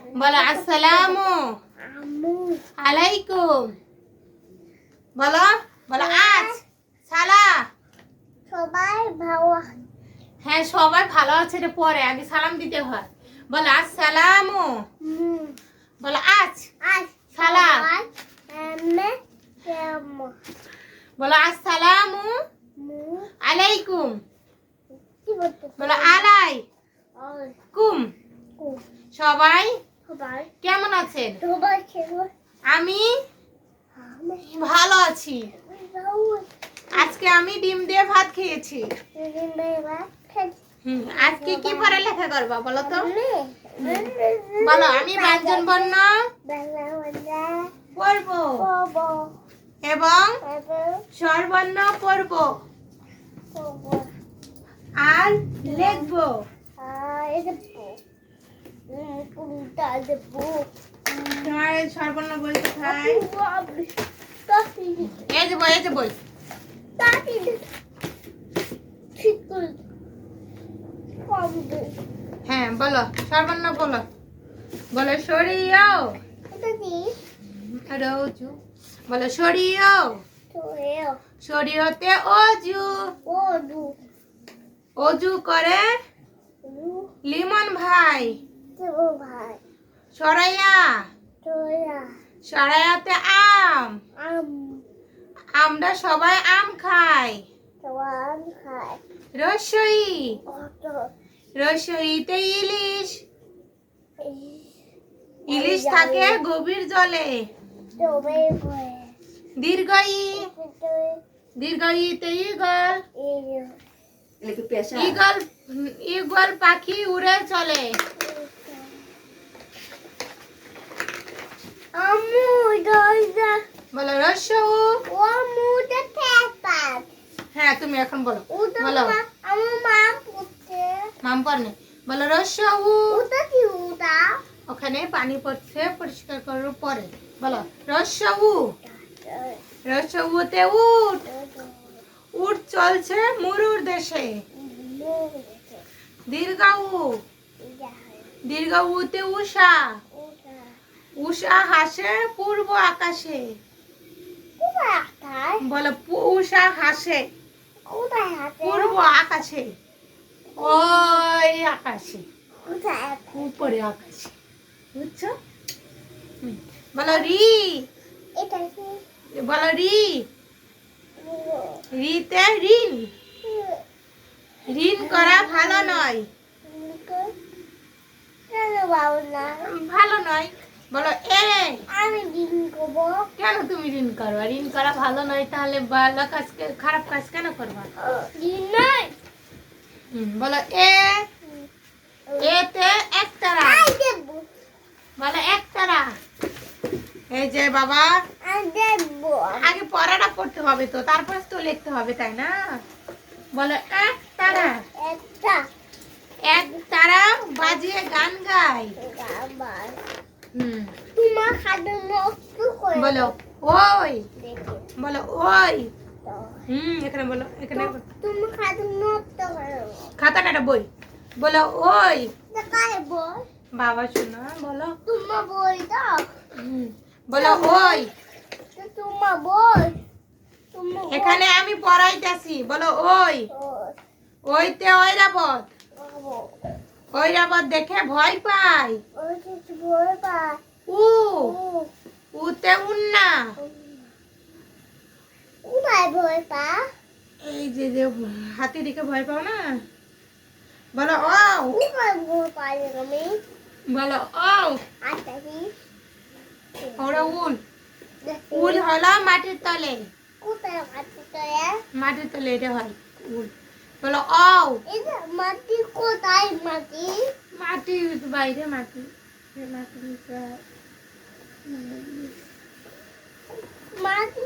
বলো আসসালামু আলাইকুম। বলো বলো আজ সালা সবাই ভালো। হ্যাঁ সবাই ভালো আছে, রে পরে আগে সালাম দিতে হয়। বলো আসসালামু। বলো আজ সালা। বলো আসসালামু আলাইকুম। বলো আলাই কুম। সবাই কেমন আছেন? আমি ভালো আছি। আজকে আমি ডিম দিয়ে ভাত খেয়েছি। আজকে কি পড়ালেখা করবা বলো তো? বলো আমি ব্যঞ্জন বর্ণ পড়বো এবং স্বরবর্ণ পড়বো আর লিখবো। তোমার স্বরবর্ণ বই কোথায়? এই যে বই, এই যে বই। হ্যাঁ বলো স্বরবর্ণ বলো। বলো সরিয়ে রোজু। বলো সরিয়ে শরীয়তে অজু। অজু করে লিমন ভাই। সরাইয়া সরাইয়াতে আম। আমরা সবাই আম খাই। রসই রসইতে ইলিশ। ইলিশ থাকে গভীর জলে। দীর্ঘই দীর্ঘইতে ইগল। ইগল ইগল পাখি উড়ে চলে। বলো রসউ। হ্যাঁ তুমি এখন বলো। বলো মাম পড়নে। বলো রসউ। ওখানে পানি পড়ছে, পরিষ্কার করার পরে বলো রসউ। রসউতে উট। উট চলছে মরুর দেশে। দীর্ঘউ দীর্ঘউতে উষা। উষা হাসে পূর্ব আকাশে। বলো উষা হাসে পূর্ব আকাশে। ওই আকাশে, উপরে আকাশে, বুঝছো? বলো রি। বলো রি। রিতে ঋণ। ঋণ করা ভালো নয়। ভালো নয়। বলো এ। কেন তুমি ঋণ করবা? ঋণ করা ভালো নয়, তাহলে ভালো কাজ খারাপ কাজ কেন করবা? বলো এ। এতে একতারা। বলো একতারা। এই যে বাবা আগে পড়াটা পড়তে হবে তো, তারপর তো লিখতে হবে, তাই না? বলো এক তারা। এক তারা বাজিয়ে গান গায়। বলো ওই। বলো ওই। এখানে বলো, এখানে খাতাটা একটা বই। বলো ওই বাবা শোনা। বলো বলো ওই। এখানে আমি পড়াইতেছি। বলো ওই। ওইতে ঐরাবত। ঐরাবত দেখে ভয় পায়। উ। উতে উন্না। এই যে যে হাতি দেখে ভয় পাও না? বলো ও। বলো ও। ওরা উল। উল হলো মাটির তলে। মাটির তলে এটা হয় উল। বলো ও। মাটি কোথায়? মাটি মাটি বাইরে। মাটি মাটি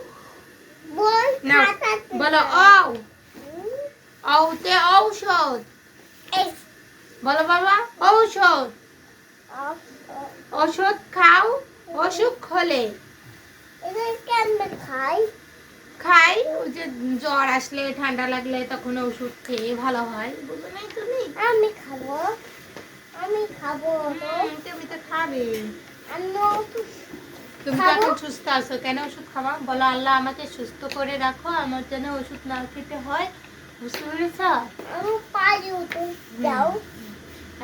বলো ও। ঔতে ঔষধ। বলো বাবা ঔষধ। ওষুধ খাও অসুখ হলে। খাই ওই যে জ্বর আসলে, ঠান্ডা লাগলে তখন ওষুধ খেয়ে ভালো হয়। বুঝো নাই তুমি? আমি খাবো। আমি খাবো তো তুমি তো খাবে। আমি তুমি তো এখন সুস্থ আছো, কেন ওষুধ খাবা? বলো আল্লাহ আমাকে সুস্থ করে রাখো, আমার যেন ওষুধ না খেতে হয়, বুঝতে পেরেছ? আমি পারি তো দাও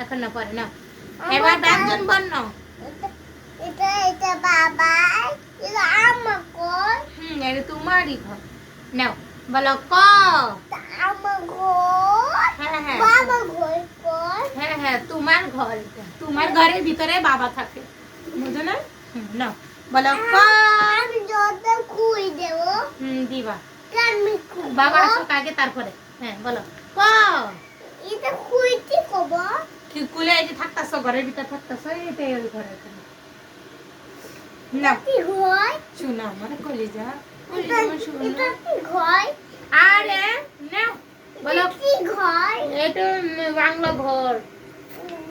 এখন না, পরে না। এবার ব্যঞ্জন বর্ণ। এটা এটা বাবা এটা আমার ঘর এটা তোমারই ঘর। নাও বলো ক। আমার ঘর হ্যাঁ হ্যাঁ বাবা ঘর ঘর হ্যাঁ হ্যাঁ, তোমার ঘর এটা। তোমার ঘরের ভিতরে বাবা থাকে, বুঝো না? নাও বলো ক। আমি যত খুই দেবো দিবা। আমি বাবা আসুক আগে, তারপরে। হ্যাঁ বলো ক। এটা খুইটি কব কি কুলে এই যে থাকতাছো, ঘরের ভিতরে থাকতাছো, এটাই ওই ঘরের ভিতরে। না কি ঘর শোনা আমার কলিজা, এটা কলিজা শোনা। এটা কি ঘর আরে নাও বলো কি ঘর এটা বাংলা ঘর।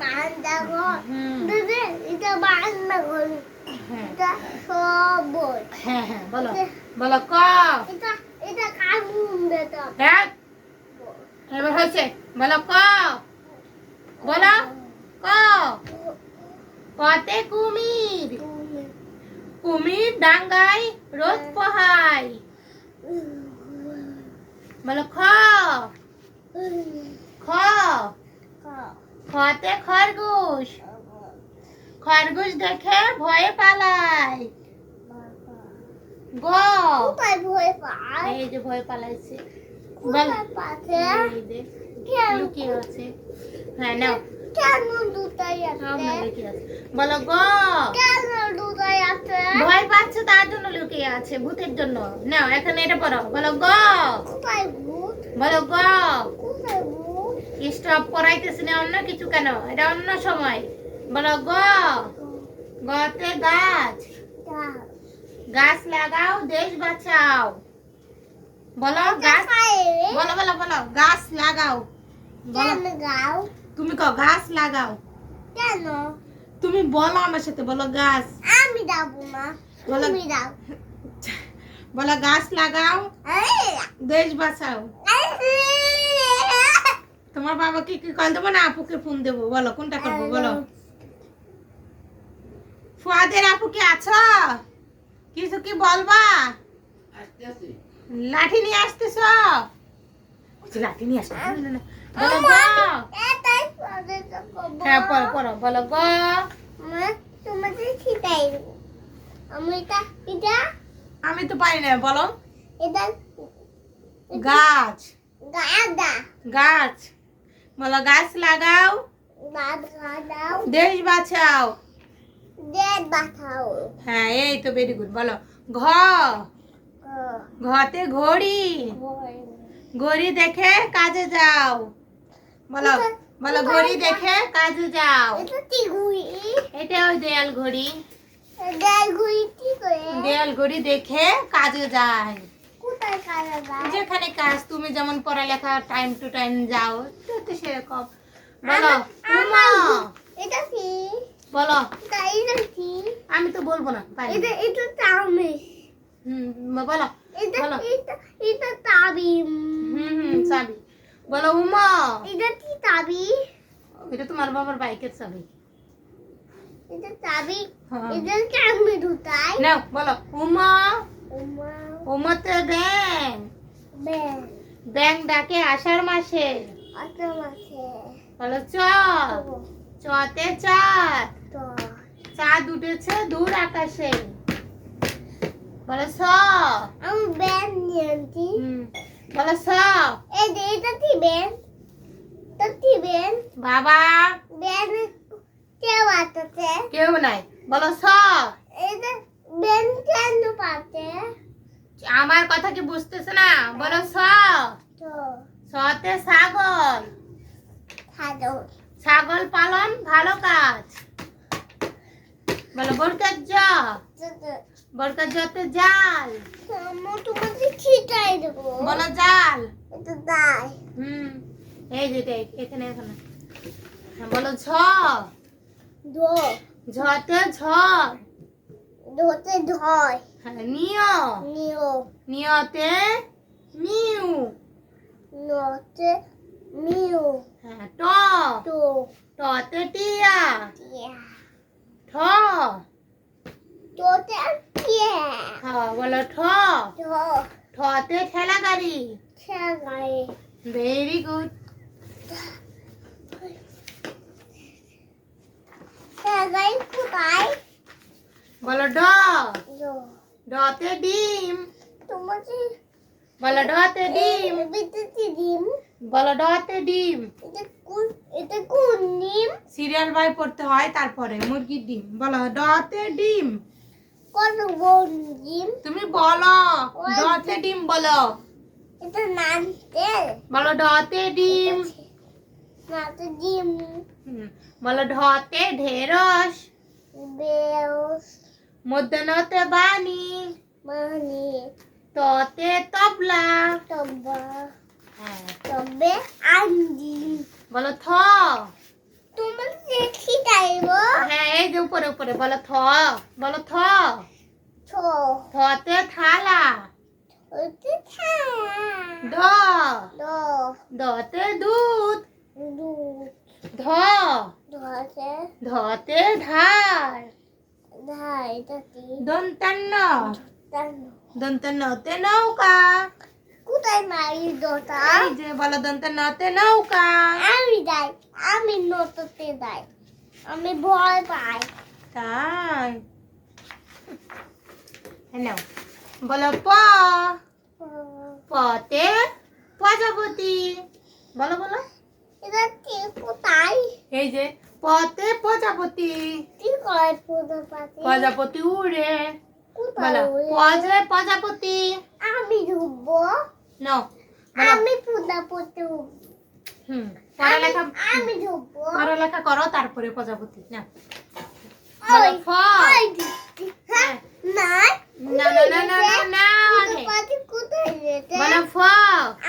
বান্দা ঘর হুম। দিদি এটা বান্দা ঘর হ্যাঁ এটা সব বই হ্যাঁ হ্যাঁ বলো বলো ক। এটা এটা কানুন দেতা হ্যাঁ এবার হয়েছে, বলো ক। বলো ক। কতে কুমির, কুমির ডাঙ্গায় রোদ পোহায়। বলো খ। খ। খতে খরগোশ, খরগোশ দেখে ভয়ে পালায়। গ। কোথায় ভয় পায় এই যে ভয়ে পালাইছে। কোথায় পাচ্ছে এই যে কেন লুকিয়ে আছে। হ্যাঁ নাও কেন দুটাই সব আছে না লুকিয়ে আছে। বলো গ। কেন দুটাই আছে ভয় পাচ্ছে তার জন্য লুকিয়ে আছে, ভূতের জন্য। নাও এখন এটা পড়ো, বলো গ। কোথায় ভূত বলো গ। কোথায় ভূত স্টপ করাইতেছি না, অন্য কিছু কেন, এটা অন্য সময়। বলো গ। গতে গাছ, গাছ লাগাও দেশ বাঁচাও। বলো গাছ, বলো বলো বলো গাছ লাগাও। বলো কেন গাও তুমি কও গাছ লাগাও। কেন তুমি বলো আমার সাথে, বলো গাছ। আমি যাবো না বলো তুমি যাও বলো গাছ লাগাও দেশ বাঁচাও। তোমার বাবাকে কি কল দেবো না আপুকে ফোন দেবো? বলো কোনটা করবো বলো। ফুয়াদের আপু কি আছো? কিছু কি বলবা? লাঠি নিয়ে আসতেছ? লাঠি নিয়ে আসতে বলো গ। হ্যাঁ পড়ো পড়ো, বলো গ। তোমাদের খিদাই আমি এটা এটা আমি তো পারি না, বলো এটা গাছ। গাদা গাছ বলো গাছ লাগাও গাদাও দেশ বাঁচাও। দেদ বাঁচাও হ্যাঁ এই তো ভেরি গুড। বলো ঘ। ঘতে ঘড়ি, ঘড়ি দেখে কাজে যাও। বলো বলো ঘড়ি দেখে কাজে যাও। এটা কি ঘুড়ি এটা ওই দেয়াল ঘড়ি। দেয় ঘুড়ি কি করে দেয়াল ঘড়ি দেখে কাজে যায়। কোথায় কাজে যায় যেখানে কাজ, তুমি যেমন পড়ালেখা টাইম টু টাইম যাও, তো সেরকম। বলো উমা। এটা কি বলো এটা কি আমি তো বলবো না, পারি না। এটা এটা তামিস বলো এটা বলো এটা এটা তাবিম চাবি। বলো উমা। এটা কি তাবি এটা তোমার বাবার বাইকের চাবি। এটা তাবি হ্যাঁ। এটা কেমনে ঢুকাই নাও বলো উমা। উমা উমাতে ব্যাং, বে ব্যাং ডাকে আষাঢ় মাসে। আচ্ছা মাসে বলো চ। চতে চাঁদ, তো চাঁদ উঠেছে দূর আকাশে। বলো স। আমি ব্যান নিয়েছি বলো স। এটা কি ব্যান এটা কি ব্যান বাবা ব্যান কেউ আছে কেউ নাই। বলো স। এটা ব্যান কেন পাতে আমার কথা কি বুঝতেছ না? বলো স। তো সতে ছাগল, খাদো ছাগল পালন ভালো কাজ। বলো বরকার জ। বরকার জতে জাল, তোমাদের খিদাই দেবো বলো জাল। এটা দাই এই যে দেখ এখানে এখানে। বলো ঝ। ধো ঝতে ঝড়, ধোতে ধয় নিয়। নিও নিয়তে নিউ, নতে নিও হ্যাঁ ট তো টতে টিয়া টিয়া ঠ তোতে টিয়া হ্যাঁ বলো ঠ তো ঠতে ঠেলা গাড়ি ছাগাই ভেরি গুড ছাগাই কোথায় বলো ড তো ডতে ডিম তোমাকে বলো ডতে ডিম বিদ্যুৎ ডিম বলো ডতে ডিম এটা কোন ডিম সিরিয়াল বাই পড়তে হয় তারপরে মুরগির ডিম বলো ডতে ডিম কত কোন ডিম তুমি বলো ডতে ডিম বলো এটা নামতে বলো ডতে ডিম নাতে ডিম বলো ঢতে ঢেরস বেস মধ্যনতে বাণী মানে ততে তবলা তবে হ্যাঁ তবে আন্দি বলো থ তুমি দেখি যাইবো হ্যাঁ এই যে উপরে উপরে বলো থ বলো থ ছো থতে থালা ওতে থা ড দো দতে দুধ দু ধ ধতে ধতে ধার ধাই তাতি দন্তান্ন তান দন্তান্নতে নৌকা কোথায় মারি দোটা এই যে বলো দন্তান্নতে নৌকা আমি যাই আমি নততে যাই আমি ভয় পাই তাই হ্যালো বলো প পতে প্রজাপতি বলো বলো এটা কি কোথায় এই যে পতে প্রজাপতি কি করে পুজো পাতি প্রজাপতি উড়ে কোথায় বলো পজে প্রজাপতি আমি ঢুকবো নাও বলো আমি পূজা করতে পড়ালেখা আমি ঢুকবো পড়ালেখা করো তারপরে প্রজাপতি না ওই বলো ফ ওই দিদি, হ্যাঁ না না না না না না না পূজা পাতি কোথায় যেতে বলো ফ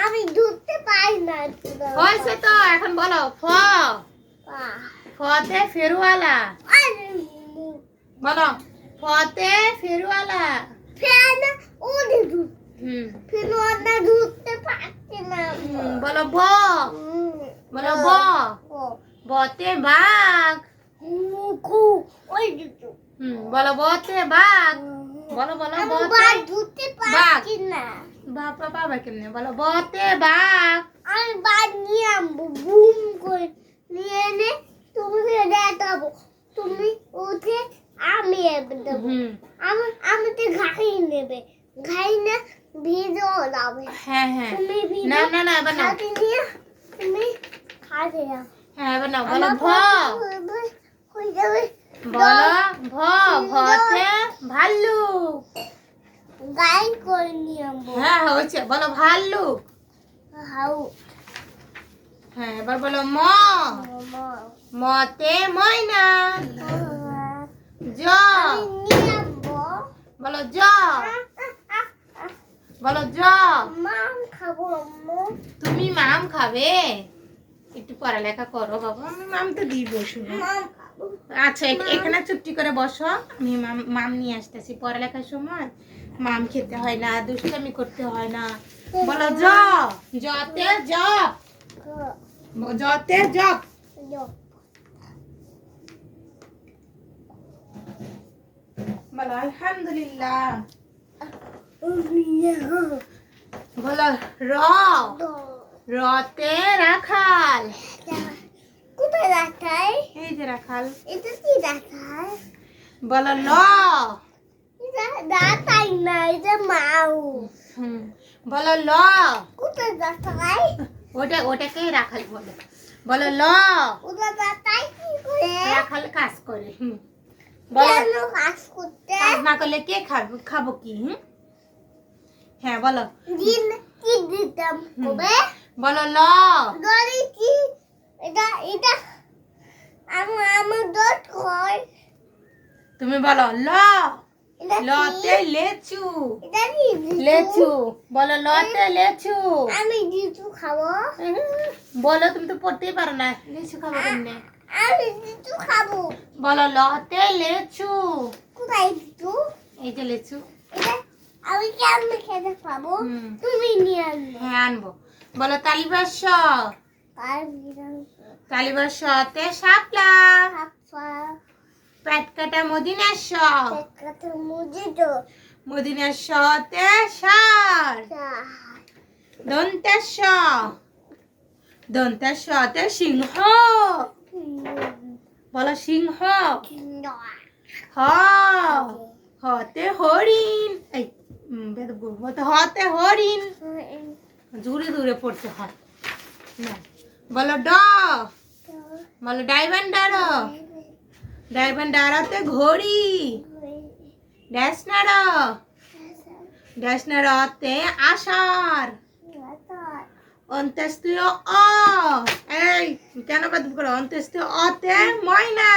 আমি ঢুকতে পারি না পূজা হয়েছে তো এখন বলো ফ ফতে ফেরুয়ালা বলো ফতে ফেরুয়ালা ফ্যান ওরে ঢুক ফ্যান ওটা ঢুকতে পারছি না বলো ব বলো ব বতে বাঘ মুখু ওই দিদি বলো বতে বাঘ বলো বলো আমি বতে বাদ ঢুকতে পারছি না বাপা বাবা কেমনে বলো বতে বাঘ আমি বাদ নিয়ে আনবো বুম করে নিয়ে এনে তুমি দেখাবো তুমি উঠে আমি এবার দেবো আমি তো ঘাই নেবে ঘাই না ভিজে ওলাবে হ্যাঁ হ্যাঁ তুমি ভিজে না না না এবার নাও হাতে নিয়ে তুমি খাতে যাও হ্যাঁ এবার নাও বলো ভ হয়ে যাবে বলো ভ ভতে ভাল্লুক গাই করে নিয়ে আনবো হ্যাঁ হয়েছে বলো ভাল্লুক হাউ হ্যাঁ এবার বলো ম মামা মতে ময়না জ আমি নিয়ে আনবো বলো জ বলো জ মাম খাবো আম্মু তুমি মাম খাবে একটু পড়ালেখা করো বাবা আমি মাম তো দিব শুনো মাম খাবো আচ্ছা এখানে চুপটি করে বসো আমি মাম নিয়ে আসতেছি পড়ালেখার সময় মাম খেতে হয় না দুষ্টামি করতে হয় না বলো জ জতে জপ জতে জপ বলো আলহামদুলিল্লাহ বলো র রতে রাখাল কোথায় দেখায় এই যে রাখাল এটা কি দেখায় বলো ল এটা দাঁতাই না এটা মাউ বলো ল কোথায় দেখায় ওটাকে রাখাল বলে বলো ল ওটা দাঁতাই কি করে রাখাল কাজ করে বলো কেন কাজ করতে কাজ না করলে কে খাবো কি হ্যাঁ বলো দিন কি দিতাম কবে বলো ল দড়ি কি এটা এটা আমার দত কই তুমি বলো ল এটা লতে লেচু এটা কি লেচু বলো লতে লেচু আমি জিতু খাবো বলো তুমি তো পড়তেই পারো না লিচু খাবো কেমনে আমি জিতু খাবো বলো লতে লেচু কোথায় জিতু এই যে লেচু এটা আমি কেমন খেতে পাবো তুমি নিয়ে আসবে হ্যাঁ আনবো বলো তালিবাস কালীবর্ষতে শাপলা, পেট কাটা মদিনেশ্বর, মদিনেশ্বরতে ষাঁড়, দন্তেশ্বর, দন্তেশ্বরতে সিংহ, বলো সিংহ, হ, হতে হরিণ, এই বলতে হতে হরিণ, দূরে দূরে পড়তে হয় না। বলো ড, বলো ডাইভান্ডারো, ডাইভান্ডারাতে ঘড়ি, ড্যাশনার, ড্যাশনারতে আষাঢ়, অন্ত্যেষ্টিয় অ, এই কেন বাদ করো, অন্ত্যেষ্টিয় অতে ময়না,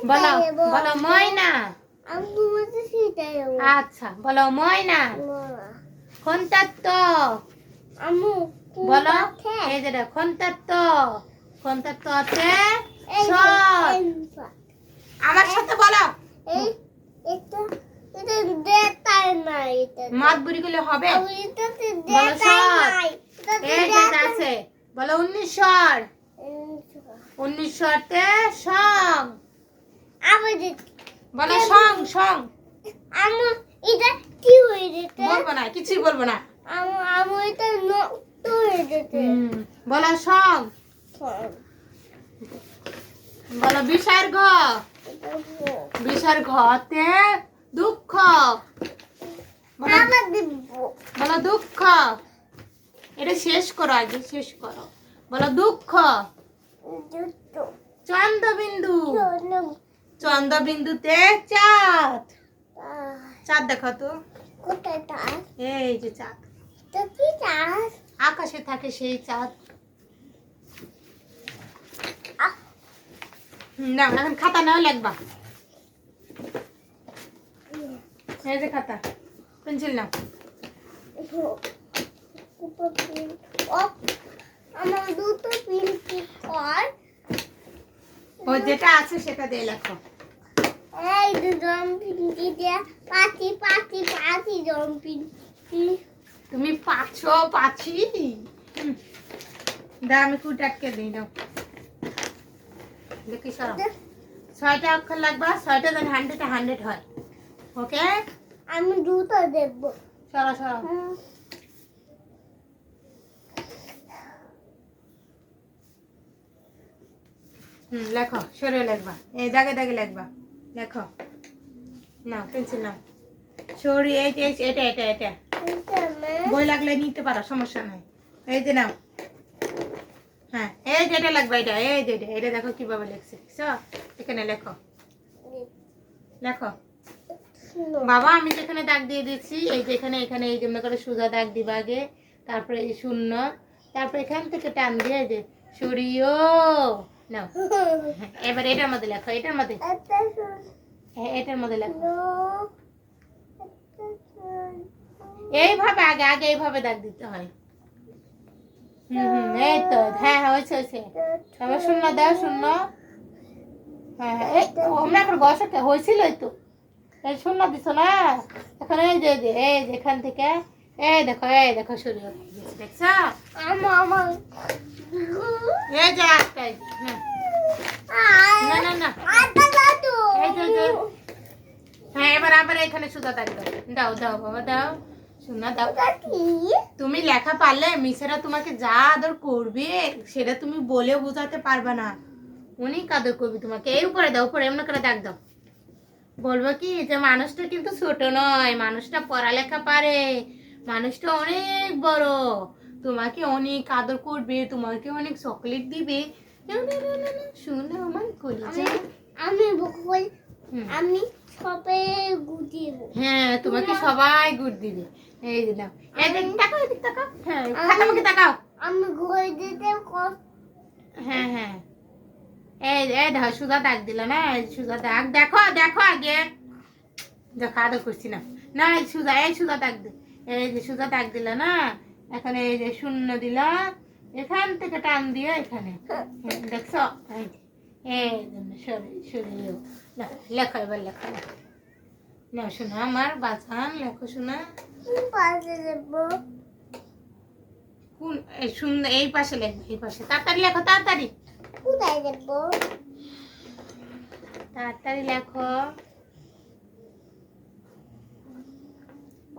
বলো বলো ময়না, আচ্ছা বলো ময়না, খন্তাত্ত, বলো এই যে খন্তাত্ত, খন্তাত্ততে সৎ, আমার সাথে বলো, মাত বুড়ি গুলো হবে, বলো সৎ, এই যে আছে, বলো 1900, 1900তে সং, বলো সং সং, বলবো না, কিছুই বলবো না, বলো সং, বলো বিসর্গ, বিসর্গতে দুঃখ, বলো দুঃখ, এটা শেষ করো, আগে শেষ করো, বলো দুঃখ, চন্দ্রবিন্দু, চন্দ্রবিন্দুতে চাঁদ, চাঁদ দেখো তো, এই যে চাঁদ, আকাশে থাকে সেই চাঁদ। না এখন খাতা নাও লিখবা, এই যে খাতা, পেন্সিল নাও, আমার দুটো পিনকি কর, ও যেটা আছে সেটা দিয়ে লেখো, এই দুজন পিনকি দিয়ে পাতি পাতি পাতি জন পিনকি, তুমি পাচ্ছো পাচ্ছি, দা আমি ফুট আটকে দিই, দাও দেখি সরো, 6টা অক্ষর লাগবা, 6টা যেন 100 100 হয়, ওকে আমি দুটো দেখবো, সরো সরো, লেখো, সরে লিখবা, এই দাগে দাগে লিখবা, লেখো, নাও পেন্সিল নাও, সরি, এই যে এটা এটা এটা বই লাগলে নিতে পারো, সমস্যা নাই, এই যে নাও, হ্যাঁ এই যেটা লাগবে এটা, এই যে এটা দেখো কিভাবে লিখছে, এখানে লেখো, লেখো, বাবা আমি যেখানে দাগ দিয়ে দিচ্ছি, এই যে এখানে এখানে এই জন্য করে সোজা দাগ দিবা আগে, তারপরে এই শূন্য, তারপর এখান থেকে টান দিয়ে যে সরিও নাও, এবার এটার মধ্যে লেখো, এটার মধ্যে, হ্যাঁ এটার মধ্যে লেখো, এইভাবে আগে আগে এইভাবে দাগ দিতে হয়, এই তো, হ্যাঁ হ্যাঁ হয়েছে হয়েছে, তবে শূন্য দাও শূন্য, হ্যাঁ হ্যাঁ এই আমরা এখন বসাতে হয়েছিল, এই তো এই শূন্য দিছো না, এখন এই যে এই যে এখান থেকে এই দেখো সরিয়ে দেখছো, আমার এই যে একটাই, হ্যাঁ না না না, এই যে হ্যাঁ এবার আবার এখানে সুতা দাগ দাও, দাও দাও বাবা দাও, শোনা দাও, তুমি লেখা পারলে মিসেরা তোমাকে যা আদর করবে সেটা তুমি বলে বোঝাতে পারবে না, অনেক আদর করবে তোমাকে, এই উপরে দাও, উপরে এমন করে দাগ দাও, বলবো কি যে মানুষটা কিন্তু ছোট নয়, মানুষটা পড়ালেখা পারে, মানুষটা অনেক বড়, তোমাকে অনেক আদর করবে, তোমাকে অনেক চকলেট দিবে, শুনে আমার কলিজা, আমি বকবল, আমি সবে গুটিব, হ্যাঁ তোমাকে সবাই গুড দিবে, এই যে দাও, এই যে তাকাও এদিকে তাকাও, হ্যাঁ খাতামুখে তাকাও, আমি ঘরে দিতে হ্যাঁ হ্যাঁ এই এই দেখো সুধা দাগ দিল না, এই সুধা দাগ দেখো দেখো আগে দেখো আদর করছি না, না এই সুধা দাগ দে, এই যে সুধা দাগ দিল না, এখন এই যে শূন্য দিলা, এখান থেকে টান দিয়ে এখানে, দেখছো এই জন্য সরিয়েও লেখো, এবার লেখো না শোনা আমার বাঁচান, লেখো শোনা, পাশে দেবো, কোন এই সুন্দর এই পাশে লেখো, এই পাশে তাড়াতাড়ি লেখো, তাড়াতাড়ি কোথায় দেখবো? তাড়াতাড়ি লেখো।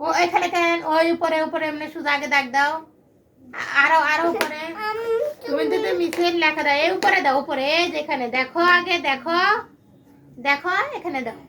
ও এখানে কেন, ওই উপরে উপরে এমনি সোজা আগে দাগ দাও, আরো আরো উপরে। তুমি তো মিসের লেখা দাও, এই উপরে দাও, উপরে এই যেখানে দেখো, আগে দেখো, দেখো এখানে দাও।